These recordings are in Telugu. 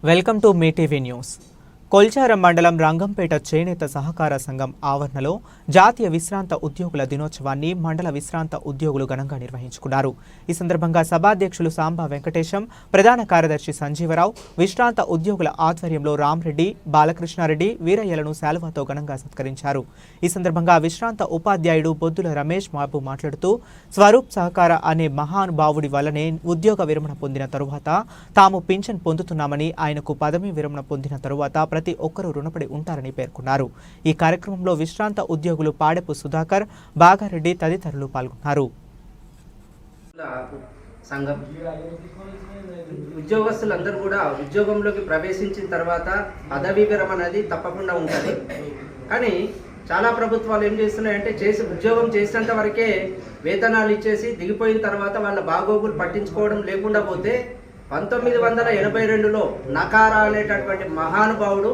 Welcome to me TV news. Kolcharam మండలం రంగంపేట చేనేత సహకార సంఘం ఆవరణలో జాతీయ విశ్రాంత ఉద్యోగుల దినోత్సవాన్ని మండల విశ్రాంత ఉద్యోగులు ఘనంగా నిర్వహించుకున్నారు. ఈ సందర్భంగా సభాధ్యక్షులు సాంబా వెంకటేశం, ప్రధాన కార్యదర్శి సంజీవరావు, విశ్రాంత ఉద్యోగుల ఆధ్వర్యంలో రామరెడ్డి, బాలకృష్ణారెడ్డి, వీరయ్యలను శాలువాతో ఘనంగా సత్కరించారు. ఈ సందర్భంగా విశ్రాంత ఉపాధ్యాయుడు బొద్దుల రమేష్ బాబు మాట్లాడుతూ, స్వరూప్ సహకార అనే మహానుభావుడి వల్లనే ఉద్యోగ విరమణ పొందిన తరువాత తాము పింఛన్ పొందుతున్నామని, ఆయనకు పదవీ విరమణ పొందిన తరువాత ప్రతి ఒక్కరూ రుణపడి ఉంటారని పేర్కొన్నారు. ఈ కార్యక్రమంలో విశ్రాంత ఉద్యోగులు పాడెపు సుధాకర్, బాగారెడ్డి తదితరులు పాల్గొన్నారు. ఉద్యోగస్తులందరూ కూడా ఉద్యోగంలోకి ప్రవేశించిన తర్వాత పదవీ విరమణ అనేది తప్పకుండా ఉంటుంది. కానీ చాలా ప్రభుత్వాలు ఏం చేస్తున్నాయంటే ఉద్యోగం చేసినంత వరకే వేతనాలు ఇచ్చేసి దిగిపోయిన తర్వాత వాళ్ళ బాగోగులు పట్టించుకోవడం లేకుండా పోతే 1982లో నకారా అనేటటువంటి మహానుభావుడు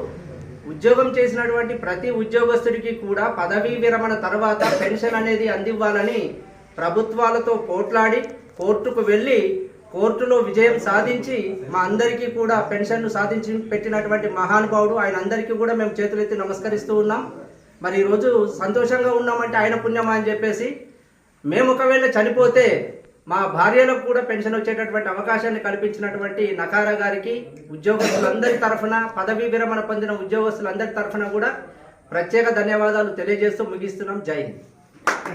ఉద్యోగం చేసినటువంటి ప్రతి ఉద్యోగస్తుడికి కూడా పదవీ విరమణ తర్వాత పెన్షన్ అనేది అందివ్వాలని ప్రభుత్వాలతో పోట్లాడి కోర్టుకు వెళ్ళి కోర్టులో విజయం సాధించి మా అందరికీ కూడా పెన్షన్ను సాధించి పెట్టినటువంటి మహానుభావుడు. ఆయన అందరికీ కూడా మేము చేతులెత్తి నమస్కరిస్తూ ఉన్నాం. మరి ఈరోజు సంతోషంగా ఉన్నామంటే ఆయన పుణ్యమా అని చెప్పేసి, మేము ఒకవేళ చనిపోతే మా భార్యలకు కూడా పెన్షన్ వచ్చేటటువంటి అవకాశాన్ని కల్పించినటువంటి నకారా గారికి ఉద్యోగస్తులందరి తరఫున, పదవీ విరమణ పొందిన ఉద్యోగస్తులందరి తరఫున కూడా ప్రత్యేక ధన్యవాదాలు తెలియజేస్తూ ముగిస్తున్నాం. జై హింద్.